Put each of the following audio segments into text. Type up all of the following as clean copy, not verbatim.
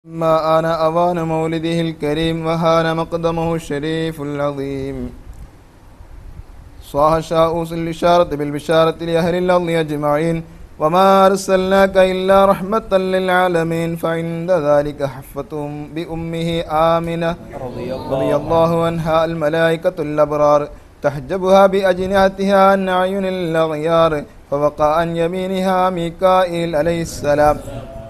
ما آن أوان مولده الكريم وهان مقدمه الشريف العظيم صاح شاؤوس الإشارة بالبشارة لأهل الأرض أجمعين وما أرسلناك إلا رحمة للعالمين فعند ذلك حفتهم بأمه آمنة رضي الله عنها الملائكة الأبرار تحجبها بأجنحتها عن أعين الأغيار فوقع عن يمينها ميكائيل عليه السلام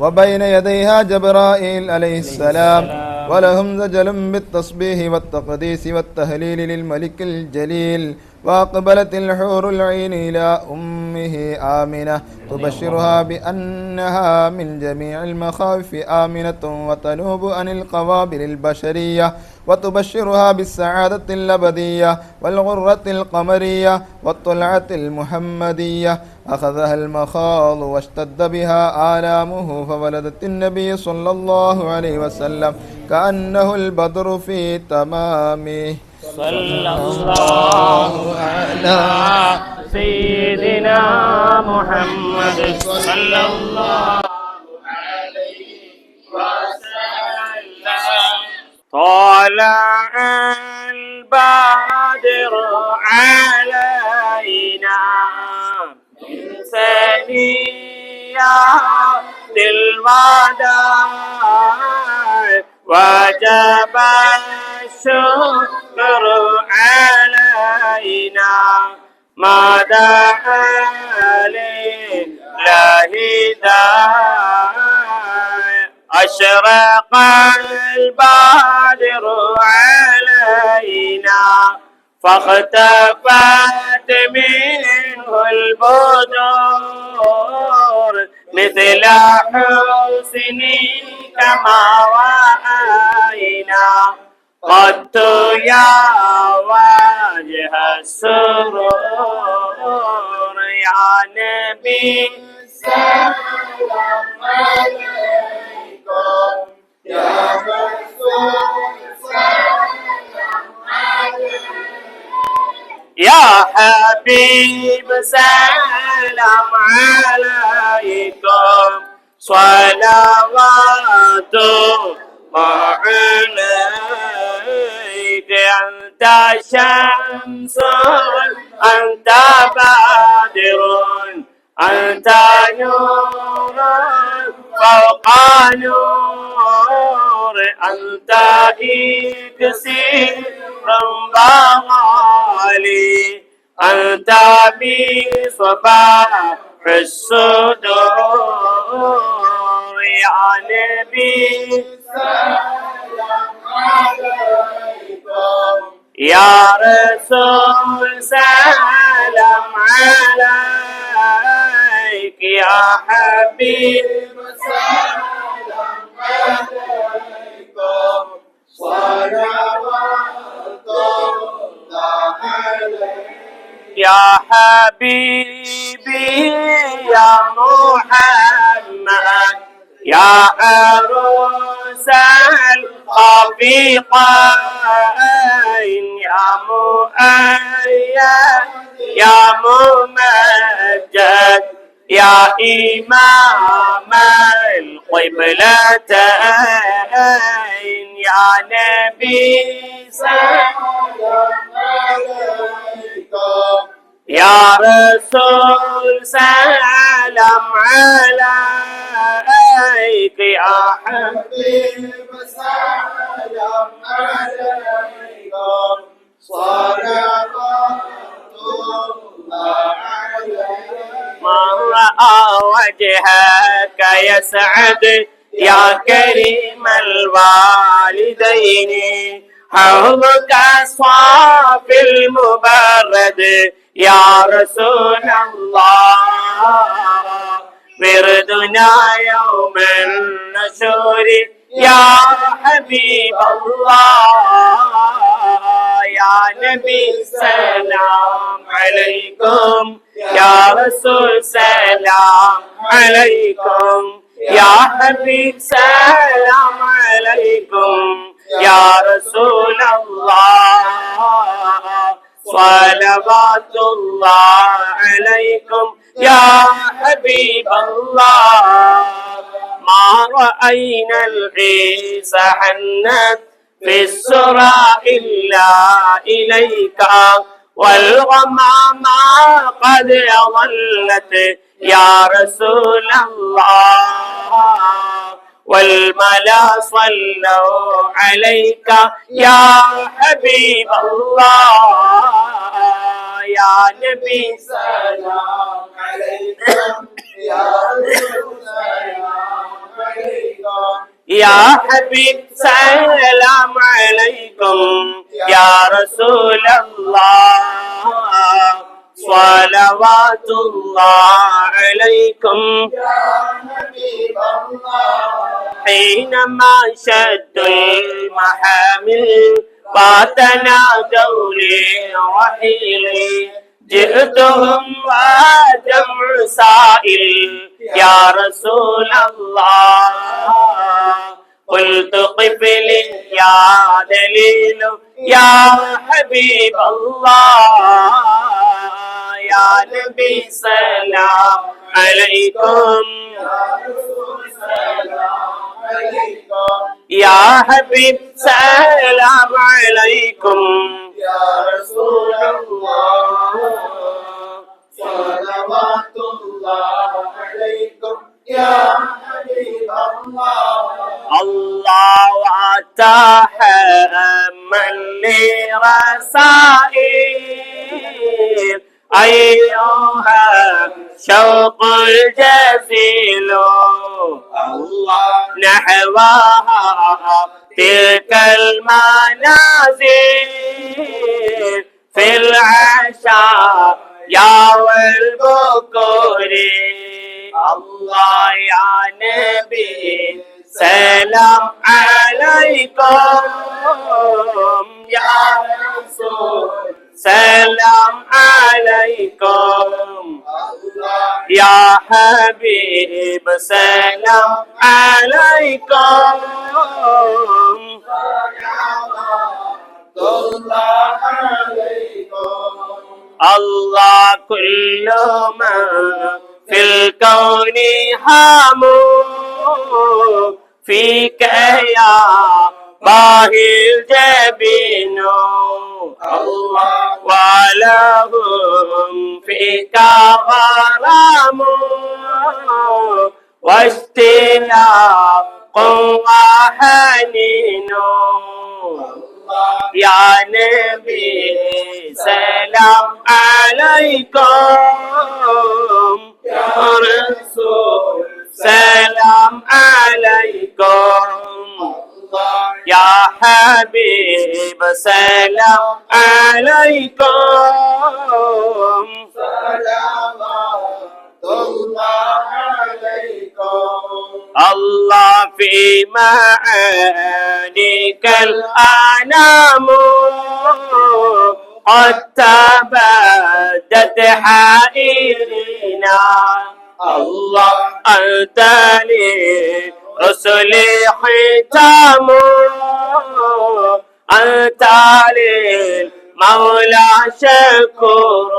وبين يديها جبرائيل عليه السلام ولهم زجل بالتصبيح والتقديس والتهليل للملك الجليل وأقبلت الحور العين إلى أمه آمنة تبشرها بأنها من جميع المخاوف آمنة وتنوب عن القوابل البشرية وتبشرها بالسعادة الأبدية والغرة القمرية والطلعة المحمدية أخذها المخاض واشتد بها آلامه فولدت النبي صلى الله عليه وسلم كأنه البدر في تمامه صلى الله على سيدنا محمد صلى الله عليه وسلم طلع البدر علينا من ثنيات الوداع وجب الشكر علينا ما دعا لله داع أشرق البدر علينا فاختفت منه البدور مثل حسنك ما رأينا قد يا وجه السرور يا نبي سلام عليكم يا رسول سلام عليكم يا حبيب سلام عليكم صلوات الله عليك أنت شمس أنت بدر أنت نور فوق نور أنت إكسير بغالي أنت بصباح الصدور يا نبي سلام عليكم يا رسول سلام عليك يا حبيب سلام عليكم صلوات الله عليك يا حبيبي يا محمد يا عروس الخفيقين يا مؤيد يا ممجد يا إمام القبلتين يا نبي سلام عليكم يا رسول سلام عليك يا حبيب سلام عليكم صلوات الله عليك من رأى وجهك يسعد يا كريم الوالدين حوضك صافي المبرد يا رسول الله وردنا يوم النشور يا حبيب الله يا نبي سلام عليكم يا رسول سلام عليكم يا حبيب سلام عليكم يا رسول الله صلوات الله عليكم يا حبيب الله ما رأينا العيس حنت في السرى إلا إليك والغمامة قد أضلت يا رسول الله والملا صلوا عليك يا حبيب الله يا نبي سلام عليكم يا رسول سلام عليكم يا حبيب سلام عليكم يا رسول الله صلوات الله عليكم يا حبيب الله حينما شد المحامل وتنادوا لي رحيلي جئتهم وجمع سائل يا رسول الله قلت قف لي يا دليل يا حبيب الله يا نبي سلام عليكم يا رسول سلام عليكم يا حبيب سلام عليكم يا رسول الله صلوات الله عليكم يا حبيب الله الله أتاح من لي رسائل أيها شوق الجزيل الله نحوها تلك المنازل في العشاء يا والبكور الله يا نبي سلام عليكم يا رسول سلام عليكم يا حبيب سلام عليكم الله عليكم الله كل ما في الكون حمو فيك يا باهي الجبين الله ولهم فيك غرام واشتياق وحنين يا نبي سلام عليكم يا رسول سلام عليكم يا حبيب سلام عليكم صلوات الله عليكم الله في معانيك الأنام قد تبدت حائرنا الله أنت لي رسلي ختام أنت للمولى شكور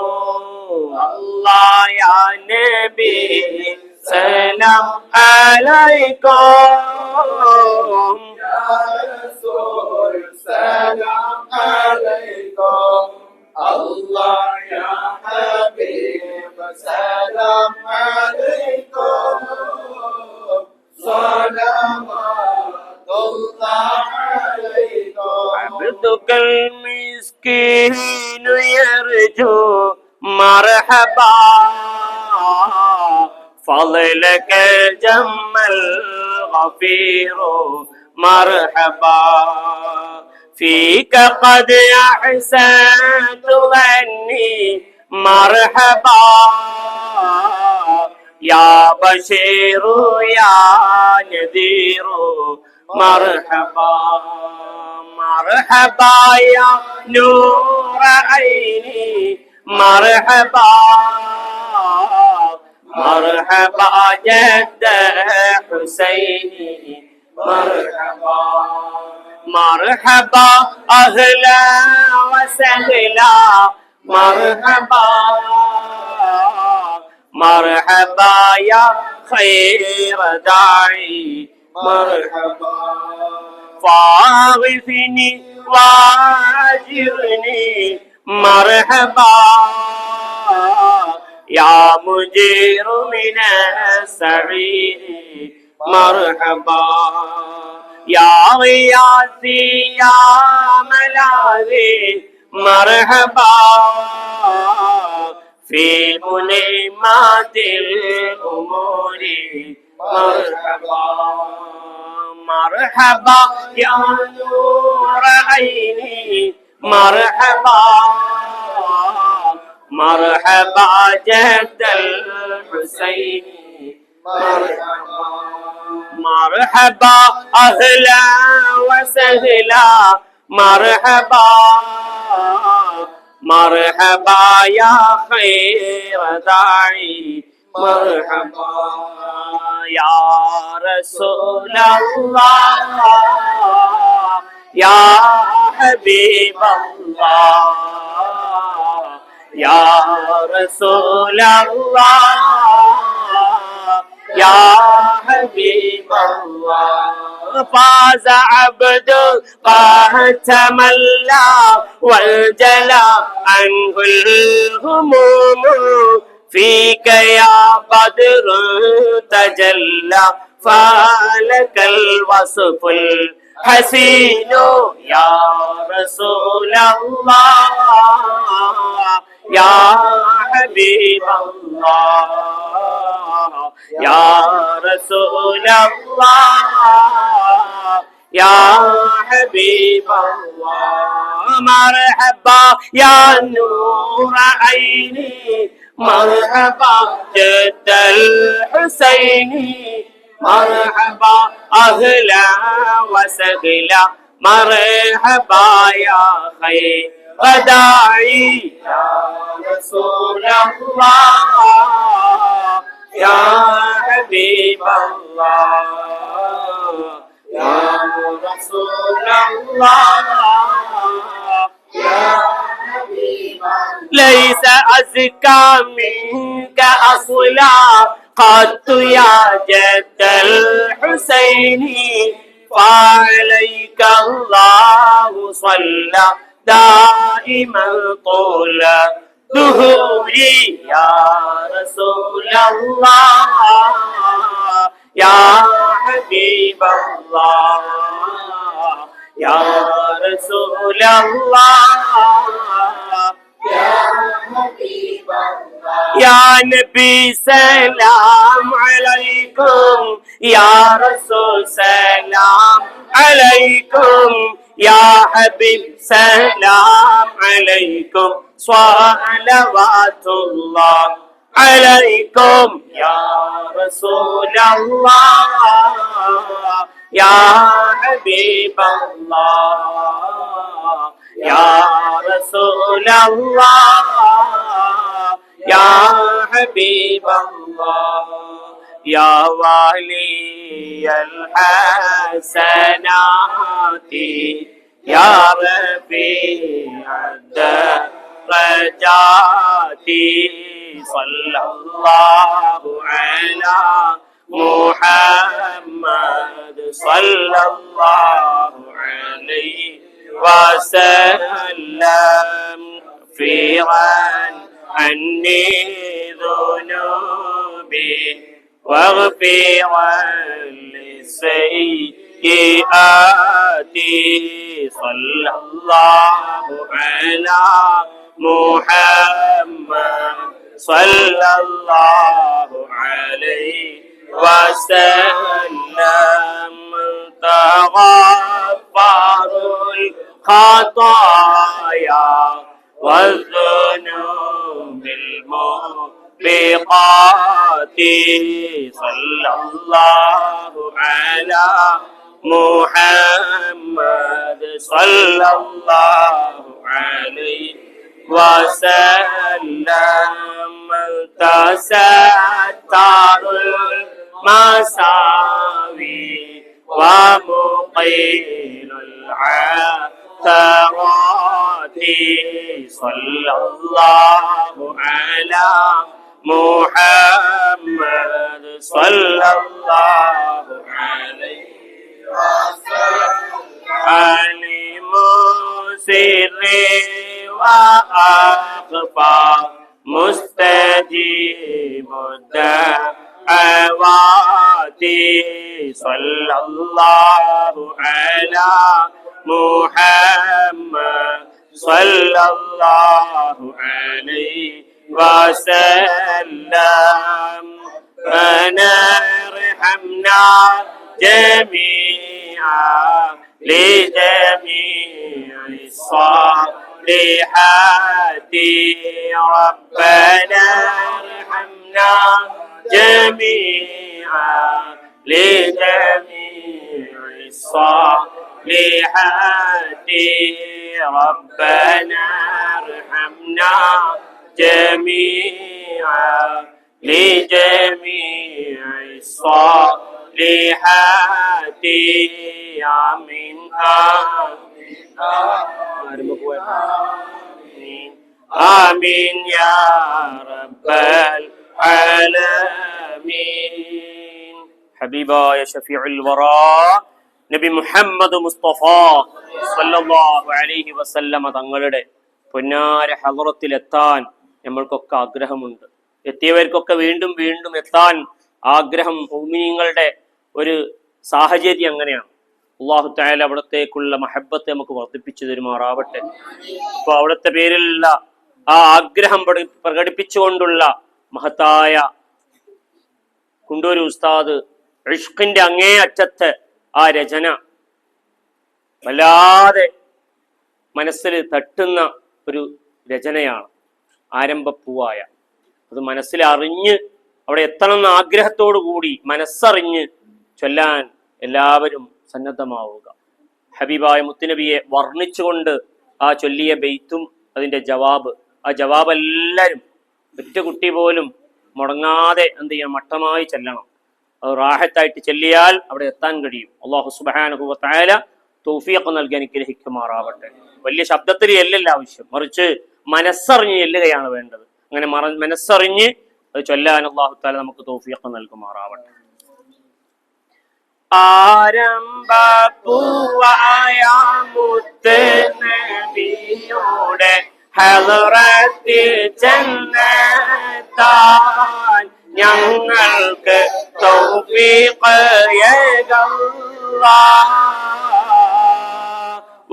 الله يا نبي سلام عليكم يا رسول سلام عليكم الله يا حبيب سلام عليكم صلوات الله عليكم عبدك المسكين يرجو مرحبا فضلك جم الغفير مرحبا فيك قد أحسنت ظني مرحبا يا بشير يا نذير مرحبا مرحبا يا نور عيني مرحبا مرحبا جد حسيني مرحبا مرحبا أهلا وسهلا مرحبا مرحبا يا خير داعي مرحبا فاغثني واجرني مرحبا يا مجير من السعير مرحبا يا غياثي يا ملاذي مرحبا في ملمات الأمور مرحبا مرحبا يا نور عيني مرحبا مرحبا جد الحسين مرحبا مرحبا أهلا وسهلا مرحبا مرحبا يا خير داعي مرحبا يا رسول الله يا حبيب الله يا رسول الله يا حبيب الله فاز عبد قد تملى وانجلى عنه الهموم فيك يا بدر تجلى فلك الوصف الحسين يا رسول الله يا حبيب الله يا رسول الله يا حبيب الله مرحبا يا نور عيني مرحبا جد الحسين مرحبا أهلا وسهلا مرحبا يا خير داعي يا رسول الله يا حبيب الله يا رسول الله يا حبيب الله ليس أزكى منك أصلا قدت يا جد الحسين فعليك الله صلى دائما طول دهوري يا رسول الله يا حبيب الله يا رسول الله يا حبيب الله يا نبي سلام عليكم يا رسول سلام عليكم يا حبيب سلام عليكم صلوات الله عليكم يا رسول الله يا حبيب الله يا رسول الله يا حبيب الله يا والي الحسنات يا رفيع الدرجات صلى الله على محمد صلى الله عليه وسلم غفرا عني ذنوبي واغفرا لسيئاتي صلى الله على محمد صلى الله عليه وسلم تغفر الخطايا والذنوب الموبقات صلى الله على محمد صلى الله عليه وسلم تستر المساوي ومقيل العثرات صلى الله على محمد صلى الله عليه عليم سر وأخفى مستجيب الدعوات صلى الله على محمد صلى الله عليه وسلم ربنا ارحمنا جميعا لجميع الصالحات ربنا ارحمنا جميعا لجميع الصالحات ربنا ارحمنا جميعا لجميع الصالحات آمين آمين آمين يا رب العالمين حبيبا يا شفيع الوراء നബി മുഹമ്മദ് മുസ്തഫ സല്ലല്ലാഹു അലൈഹി വസല്ലമ തങ്ങളുടെ പൊന്നാര ഹളറത്തിലെത്താൻ നമ്മൾക്കൊക്കെ ആഗ്രഹമുണ്ട്. എത്തിയവർക്കൊക്കെ വീണ്ടും വീണ്ടും എത്താൻ ആഗ്രഹം മുഅ്മിനീങ്ങളുടെ ഒരു സാഹചര്യം അങ്ങനെയാണ്. അല്ലാഹു തആല അവിടത്തേക്കുള്ള മഹബ്ബത്ത് നമുക്ക് വർദ്ധിപ്പിച്ചു തരുമാറാവട്ടെ. അപ്പോൾ അവിടുത്തെ പേരിലുള്ള ആ ആഗ്രഹം പ്രകടിപ്പിച്ചുകൊണ്ടുള്ള മഹത്തായ കുണ്ടൂര് ഉസ്താദ് ഇഷ്കിന്റെ അങ്ങേ അറ്റത്ത് ആ രചന വല്ലാതെ മനസ്സിൽ തട്ടുന്ന ഒരു രചനയാണ്. ആരംഭപ്പൂവായ അത് മനസ്സിൽ അറിഞ്ഞ് അവിടെ എത്തണമെന്ന ആഗ്രഹത്തോടു കൂടി മനസ്സറിഞ്ഞ് ചൊല്ലാൻ എല്ലാവരും സന്നദ്ധമാവുക. ഹബീബായ മുത്തുനബിയെ വർണ്ണിച്ചുകൊണ്ട് ആ ചൊല്ലിയ ബെയ്ത്തും അതിൻ്റെ ജവാബ്, ആ ജവാബ് എല്ലാവരും ഒറ്റ കുട്ടി പോലും മുടങ്ങാതെ എന്ത് ചെയ്യണം, മട്ടമായി ചെല്ലണം. അത് റാഹത്തായിട്ട് ചെല്ലിയാൽ അവിടെ എത്താൻ കഴിയും. അല്ലാഹു സുബ്ഹാനഹു വ തആല തൗഫീഖ് നൽകി അനുഗ്രഹിക്കുമാറാവട്ടെ. വലിയ ശബ്ദത്തിൽ എല്ലല്ല ആവശ്യം, മറിച്ച് മനസ്സറിഞ്ഞ് ചെല്ലുകയാണ് വേണ്ടത്. അങ്ങനെ മനസ്സറിഞ്ഞ് അത് ചൊല്ലാൻ അല്ലാഹു തആല നമുക്ക് തൗഫീഖ് നൽകുമാറാവട്ടെ. ആരംഭപ്പൂവായ മുത്തുനബിയുടെ ഹളറത്തിൽ ചെന്നെത്താൻ ഞങ്ങൾക്ക് തൗഫീഖ് യഗല്ലാഹ്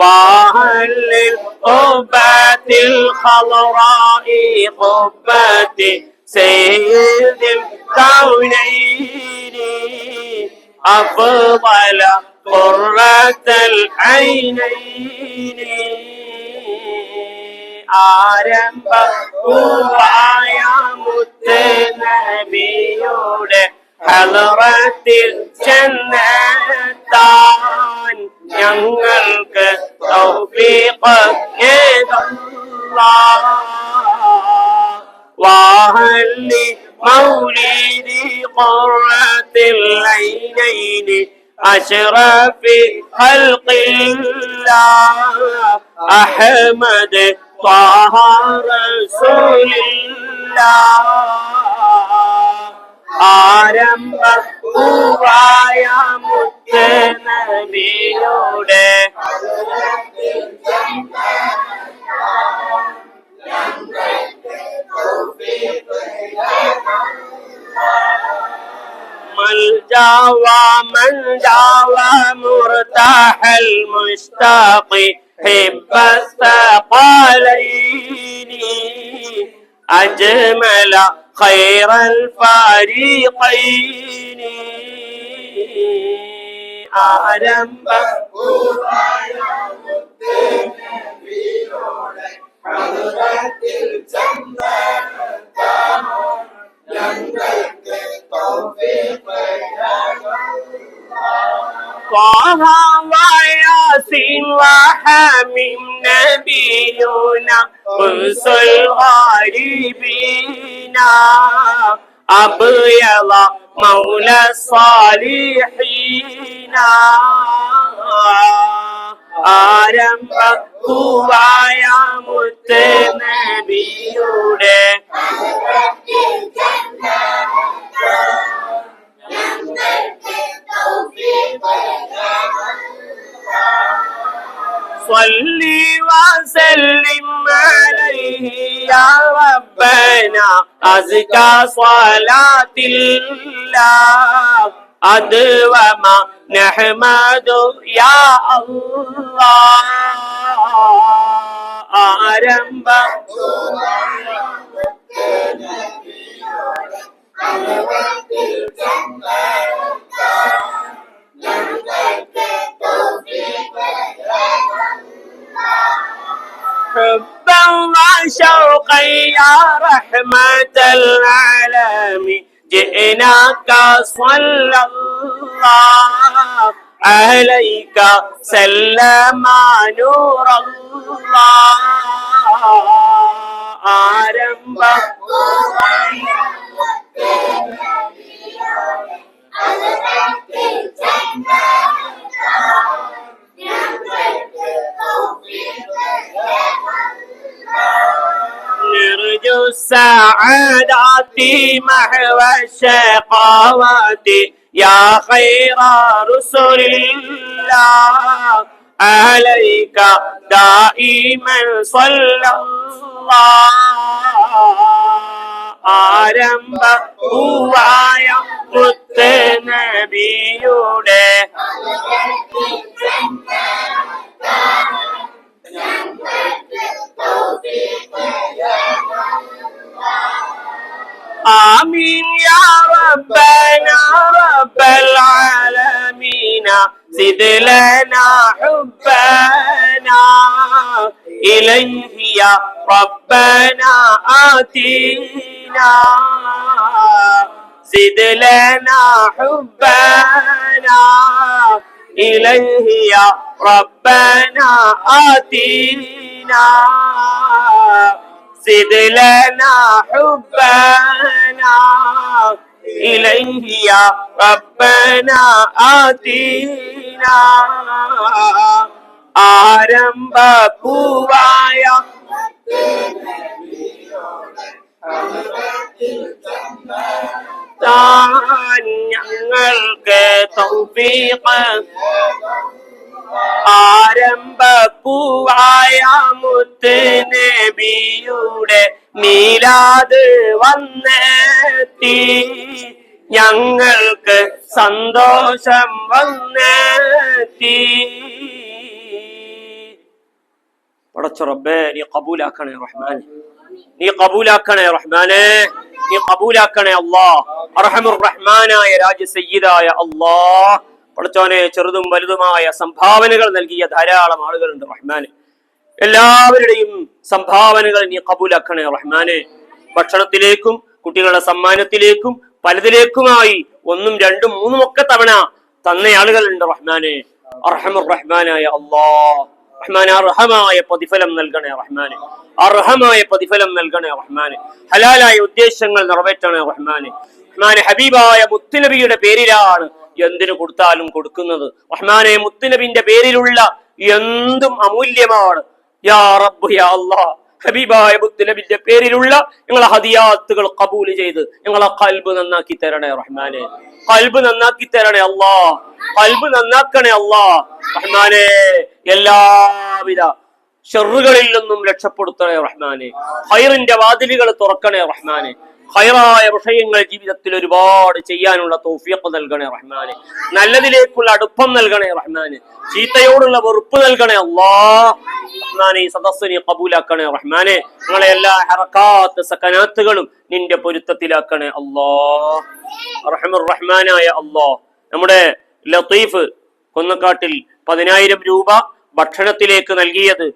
വഹല്ലിൽ ഖുബത്തിൽ ഖളറാഇ ഖുബത്തി സയ്യിദിൽ കൗനൈനി അഫ്ളല ഖുറത്തൽ ഐനൈനി ആരംഭപ്പൂവായ മുത്തുനബിയുടെ ഹളറത്തിൽ ചെന്നെത്താൻ ഞങ്ങൾക്ക് തൗഫീഖ് യഗല്ലാഹ് വഹല്ലി മൗലിദി ഖുറത്തിൽ ഐനൈനി അശ്റഫി ഖൽഖില്ലാഹ് അഹ്മദ് ത്വാഹ റസൂലില്ലാഹ് ആരംഭപ്പൂവായ മുത്തുനബിയുടെ ملجأ ومنجأ ومرتاح المشتاق حب الثقلين أجمل خير الفريقين ആരംഭപ്പൂവായ മുത്തുനബിയുടെ ഹളറത്തിൽ ചെന്നെത്താൻ ഞങ്ങൾക്ക് തൗഫീഖ് യഗല്ലാഹ് طه وياسين وحميم نبينا أنس الغريبين أبيض مولى الصالحين ആരംഭപ്പൂവായ മുത്തുനബിയുടെ صل وسلم عليه يا ربنا أزكى صلاة الله أدوما نحمد يا الله ആരംഭ حبا وشوقا يا رحمة العالمين جئناك صلى الله عليك سلم نور الله ആരംഭ نرجو السعادة محو الشقاوة يا خير رسل الله عليك دائما صلى الله ആരംഭ പൂവായ മുത്ത് നബിയുടെ آمين يا ربنا رب العالمين زد لنا حبنا إليه يا ربنا آتينا زد لنا حبنا إليه يا ربنا آتينا زد لنا حبنا إليه يا ربنا آتينا ആരംഭ പൂവായ താൻ ഞങ്ങൾക്ക് തൗഫീഖ് ആരംഭ പൂവായ മുത്ത് നബിയുടെ മീലാദ് വന്നെത്തി ഞങ്ങൾക്ക് സന്തോഷം വന്നെത്തി പടച്ച റബ്ബേ നീ ഖബൂലാക്കണേ റഹ്മാനെ നീ ഖബൂലാക്കണേ റഹ്മാനെ നീ ഖബൂലാക്കണേ അല്ലാഹ് അർഹമുർ റഹ്മാനായ രാജ സയ്യിദായ അല്ലാഹ് പടച്ചോനെ ചെറുതും വലുതുമായ സംഭാവനകൾ നൽകിയ ധാരാളം ആളുകളുണ്ട് റഹ്മാനെ എല്ലാവരുടെയും സംഭാവനകൾ നീ ഖബൂലാക്കണേ റഹ്മാനെ ഭക്ഷണത്തിലേക്കും കുട്ടികളുടെ സമ്മാനത്തിലേക്കും പലതിലേക്കുമായി ഒന്നും രണ്ടും മൂന്നും ഒക്കെ തവണ തന്ന ആളുകളുണ്ട് റഹ്മാനെ അർഹമുർ റഹ്മാനായ അല്ലാഹ് റഹ്മാനെ അർഹമായ പ്രതിഫലം നൽകണേ റഹ്മാനെ അർഹമായ പ്രതിഫലം നൽകണേ റഹ്മാനെ ഹലാലായ ഉദ്ദേശങ്ങൾ നിറവേറ്റണേ റഹ്മാനെ റഹ്മാനെ ഹബീബായ മുത്തുനബിയുടെ പേരിലാണ് എന്തിനു കൊടുത്താലും കൊടുക്കുന്നത് റഹ്മാനെ മുത്തുനബിന്റെ പേരിലുള്ള എന്തും അമൂല്യമാണ് യാ റബ്ബ് യാ അല്ലാഹ് ഹബീബായ മുത്തുനബിന്റെ പേരിലുള്ള ഞങ്ങളെ ഹദിയാത്തുകൾ ഖബൂൽ ചെയ്ത് ഞങ്ങളെ ഖൽബ് നന്നാക്കി തരണേ റഹ്മാനെ ഖൽബ് നന്നാക്കി തരണേ അല്ലാഹ് ഖൽബ് നന്നാക്കണേ അല്ലാഹ് റഹ്മാനെ എല്ലാവിധ ഷർറുകളിൽ നിന്നും രക്ഷപ്പെടുത്തണേ റഹ്മാനെ ഖൈറിന്റെ വാതിലുകൾ തുറക്കണേ റഹ്മാനെ ഖൈറായ വിഷയങ്ങൾ ജീവിതത്തിൽ ഒരുപാട് ചെയ്യാനുള്ള തൗഫീഖ് നൽകണേ റഹ്മാനെ നല്ലതിലേക്കുള്ള അടുപ്പം നൽകണേ റഹ്മാനെ ചീത്തയോടുള്ള വെറുപ്പ് നൽകണേ അല്ലാഹ് റഹ്മാനെ ഈ സദസ്സിനെ ഖബൂലാക്കണേ റഹ്മാനെ ഞങ്ങളെ എല്ലാ ഹറകാത്ത് സകനാത്തുകളും നിന്റെ പൊരുത്തത്തിലാക്കണേ അല്ലാഹ് റഹ്മുർ റഹ്മാനായ അല്ലാഹ് നമ്മുടെ ലത്തീഫ് കൊന്നക്കാട്ടിൽ 10,000 രൂപ ഭക്ഷണത്തിലേക്ക് നൽകിയത്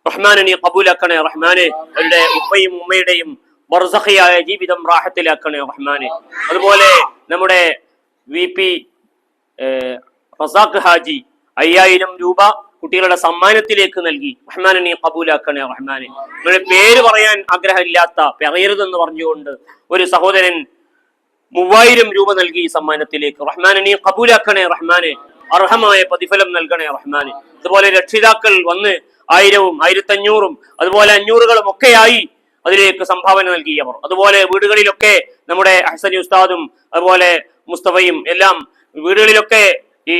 റഹ്മാനെ നീ ഖബൂലാക്കണേ റഹ്മാനെ അവരുടെ ഉപ്പയും ഉമ്മയുടെയും ബർസഖിയായ ജീവിതം റാഹത്തിലാക്കണേ റഹ്മാനെ അതുപോലെ നമ്മുടെ VP റസാഖ് ഹാജി 5,000 രൂപ കുട്ടികളുടെ സമ്മാനത്തിലേക്ക് നൽകി റഹ്മാനെ നീ ഖബൂലാക്കണേ റഹ്മാനെ നിങ്ങളുടെ പേര് പറയാൻ ആഗ്രഹമില്ലാത്ത പറയരുതെന്ന് പറഞ്ഞുകൊണ്ട് ഒരു സഹോദരൻ 3,000 രൂപ നൽകി ഈ സമ്മാനത്തിലേക്ക് റഹ്മാനെ നീ ഖബൂലാക്കണേ റഹ്മാനെ അർഹമായ പ്രതിഫലം നൽകണേ റഹ്മാനെ അതുപോലെ രക്ഷിതാക്കൾ വന്ന് 1000ഉം 1,500ഉം അതുപോലെ 500കളും ഒക്കെയായി അതിലേക്ക് സംഭാവന നൽകിയവർ അതുപോലെ വീടുകളിലൊക്കെ നമ്മുടെ ഹസനി ഉസ്താദും അതുപോലെ മുസ്തഫയും എല്ലാം വീടുകളിലൊക്കെ ഈ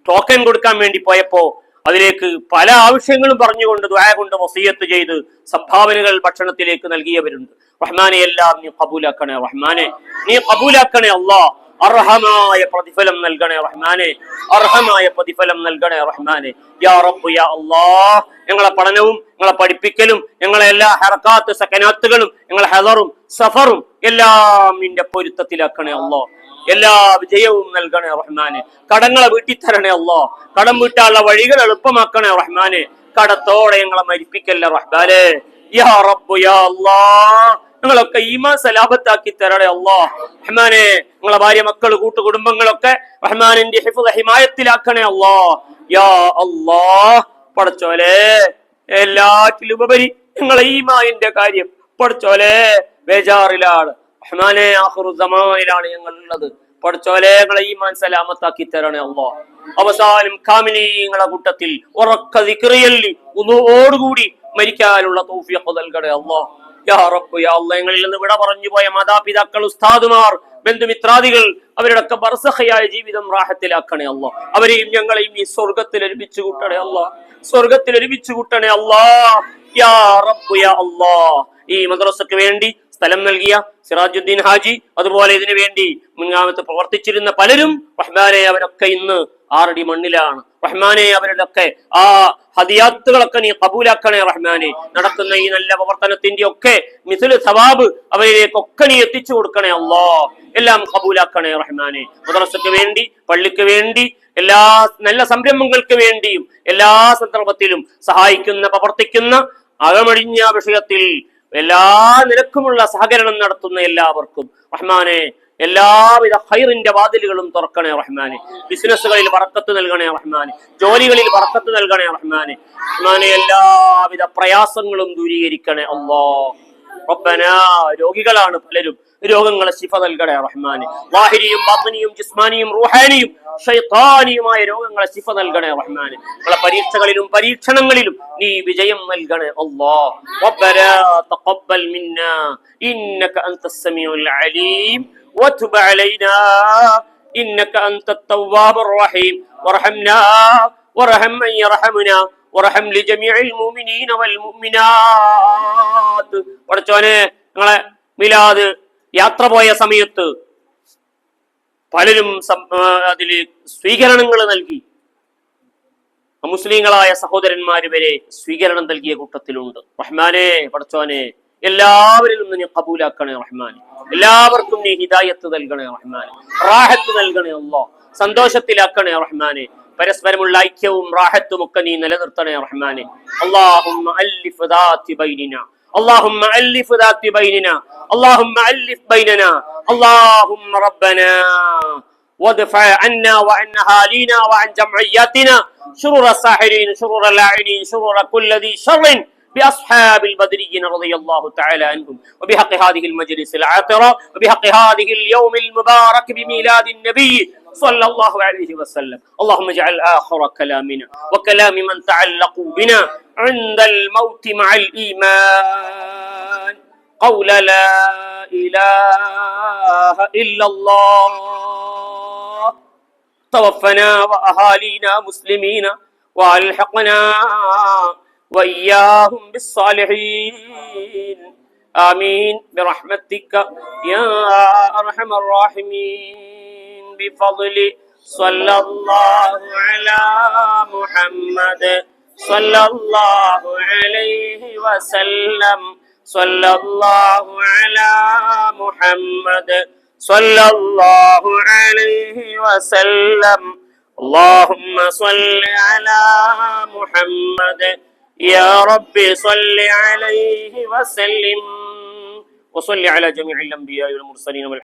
ടോക്കൺ കൊടുക്കാൻ വേണ്ടി പോയപ്പോ അതിലേക്ക് പല ആവശ്യങ്ങളും പറഞ്ഞുകൊണ്ട് ദുആ കൊണ്ട് വസിയത്ത് ചെയ്ത് സംഭാവനകൾ ഭക്ഷണത്തിലേക്ക് നൽകിയവരുണ്ട്. റഹ്മാനെ എല്ലാം നീ ഖബൂലാക്കണേ റഹ്മാനെ, നീ ഖബൂലാക്കണേ അല്ലാഹ്. അർഹമായ പ്രതിഫലം നൽകണേ റഹ്മാനെ, അർഹമായ പ്രതിഫലം നൽകണേ റഹ്മാനെ. യാ റബ്ബ് യാ അല്ലാഹ്, ഞങ്ങളെ പഠനവും ഞങ്ങളെ പഠിപ്പിക്കലും ഞങ്ങളെ എല്ലാ ഹറക്കാത്ത് സക്കനാത്തുകളും ഞങ്ങളെ ഹദറും സഫറും എല്ലാം നിന്റെ പൊരുത്തത്തിലാക്കണേ അല്ലാഹ്. എല്ലാ വിജയവും നൽകണേ റഹ്മാനെ. കടങ്ങളെ വീട്ടിത്തരണേ അല്ലാഹ്. കടം വീട്ടാനുള്ള വഴികൾ എളുപ്പമാക്കണേ റഹ്മാനെ. കടത്തോടെ ഞങ്ങളെ മരിപ്പിക്കല്ലേ റഹ്മാനെ. യാ റബ്ബ് യാ അല്ലാഹ്, ഞങ്ങളൊക്കെ ഈമാൻ സലാബത്താക്കി തരണേ അല്ലാഹ്. റഹ്മാനെ, ഞങ്ങളെ ഭാര്യ മക്കള് കൂട്ടുകുടുംബങ്ങളൊക്കെ റഹ്മാനിന്റെ ഹിഫ്ള് ഹിമായത്തിലാക്കണേ അല്ലാഹ്. യാ അല്ലാഹ്, പടച്ചോലെ എല്ലാറ്റിലും ഉപരി ഞങ്ങളെ ഈമാനിന്റെ കാര്യം പടച്ചോലെ ബേജാറിലാണ് റഹ്മാനെ. ആഖിറു സമാനിലാണ് ഞങ്ങൾ ഉള്ളത്. പടച്ചോലെ ഞങ്ങളെ ഈമാൻ സലാമത്താക്കി തരണേ അല്ലാഹ്. അവസാനം കാമിലീങ്ങളെ കൂട്ടത്തിൽ ഉറക്ക ദിക്റിയല്ലി ഉദുവോടുകൂടി മരിക്കാനുള്ള തൗഫീഖ് നൽകണേ അല്ലാഹ്. യാ റബ്ബ് യാ അല്ലാഹ്, ഞങ്ങളിൽ നിന്ന് വിട പറഞ്ഞു പോയ മാതാപിതാക്കൾ, ഉസ്താദുമാർ, ബന്ധുമിത്രാദികൾ, അവരുടെയൊക്കെ ബർസഖയായ ജീവിതം റാഹത്തിലാക്കണേ അല്ലാഹ്. അവരെയും ഞങ്ങളെയും ഈ സ്വർഗത്തിൽ ഒരുമിച്ച് കൂട്ടണേ അല്ലാഹ്, സ്വർഗത്തിൽ ഒരുമിച്ച് കൂട്ടണേ അല്ലാഹ്. യാ റബ്ബ് യാ അല്ലാഹ്, ഈ മദ്രസക്ക് വേണ്ടി സ്ഥലം നൽകിയ സിറാജുദ്ദീൻ ഹാജി, അതുപോലെ ഇതിനു വേണ്ടി മുൻകാലത്ത് പ്രവർത്തിച്ചിരുന്ന പലരും റഹ്മാനെ, അവരൊക്കെ ഇന്ന് 6 അടി മണ്ണിലാണ് റഹ്മാനെ. അവരുടെയൊക്കെ ആ ഹദിയാത്തുകളൊക്കെ നീ ഖബൂലാക്കണേ റഹ്മാനെ. നടക്കുന്ന ഈ നല്ല പ്രവർത്തനത്തിന്റെ ഒക്കെ മിസ്ലു സവാബ് അവരിലേക്കൊക്കെ നീ എത്തിച്ചു കൊടുക്കണേ അല്ലാഹ്. എല്ലാം ഖബൂലാക്കണേ റഹ്മാനെ. മദ്രസക്ക് വേണ്ടി, പള്ളിക്ക് വേണ്ടി, എല്ലാ നല്ല സംരംഭങ്ങൾക്ക് വേണ്ടിയും എല്ലാ സന്ദർഭത്തിലും സഹായിക്കുന്ന പ്രവർത്തിക്കുന്ന അകമഴിഞ്ഞ വിഷയത്തിൽ എല്ലാ നിലക്കുമുള്ള സഹകരണം നടത്തുന്ന എല്ലാവർക്കും റഹ്മാനെ എല്ലാവിധ ഖൈറിന്റെ വാതിലുകളും തുറക്കണേ റഹ്മാനെ. ബിസിനസ്സുകളിൽ ബറക്കത്ത് നൽകണേ റഹ്മാനെ, ജോലികളിൽ ബറക്കത്ത് നൽകണേ റഹ്മാനെ. റഹ്മാനെ, എല്ലാവിധ പ്രയാസങ്ങളും ദൂരീകരിക്കണേ അല്ലാഹ്. റബ്ബന, രോഗികളാണ് പലരും, രോഗങ്ങളെ ശിഫ നൽകണേ റഹ്മാനെ. ളാഹിരിയും ബാത്തിനിയും ജിസ്മാനിയും റൂഹാനിയും ശൈത്താനിയുമായ രോഗങ്ങളെ ശിഫ നൽകണേ റഹ്മാനെ. നമ്മളെ പരീക്ഷകളിലും പരീക്ഷണങ്ങളിലും നീ വിജയം നൽകണേ അല്ലാഹ്. റബ്ബന തഖബ്ബൽ മിന്നാ ഇന്നക അൻതസ് സമീഉൽ അലീം വതുബ് അലൈനാ ഇന്നക അൻതത് തവ്വാബുർ റഹീം വർഹംനാ വർഹം മൻ യർഹമുനാ വർഹം ലിജമീഇൽ മുഅ്മിനീന വൽ മുഅ്മിനാത്ത്. പടച്ചോനെ, ഞങ്ങളെ മിലാദ് യാത്ര പോയ സമയത്ത് പലരും അതില് സ്വീകരണങ്ങൾ നൽകി. മുസ്ലിങ്ങളായ സഹോദരന്മാര് വരെ സ്വീകരണം നൽകിയ കൂട്ടത്തിലുണ്ട്. റഹ്മാനെ, പടച്ചോനെ, എല്ലാവരിലും നീ ഖബൂലാക്കണേ റഹ്മാനെ. എല്ലാവർക്കും നീ ഹിദായത്ത് നൽകണേ റഹ്മാനെ, റാഹത്ത് നൽകണേ അല്ലാഹ്, സന്തോഷത്തിലാക്കണേ റഹ്മാനെ. പരസ്പരമുള്ള ഐക്യവും റാഹത്തും ഒക്കെ നീ നിലനിർത്തണേ റഹ്മാനെ. اللهم ألف ذات بيننا اللهم ألف ذات بيننا اللهم ألف بيننا اللهم ربنا وادفع عنا وعن أهالينا وعن جمعياتنا شرور الساحرين شرور اللاعنين شرور كل ذي شر بأصحاب البدريين رضي الله تعالى عنهم وبحق هذه المجلس العاطرة وبحق هذه اليوم المبارك بميلاد النبي صلى الله عليه وسلم. اللهم اجعل آخر كلامنا وكلام من تعلقوا بنا عند الموت مع الإيمان قول لا إله إلا الله. توفنا وأهالينا مسلمين وألحقنا وإياهم بالصالحين آمين برحمتك يا أرحم الراحمين. بفضل صلى الله على محمد صلى الله عليه وسلم صلى الله على محمد صلى الله عليه وسلم. اللهم صل على محمد يا رب صل عليه وسلم وصل على جميع الأنبياء والمرسلين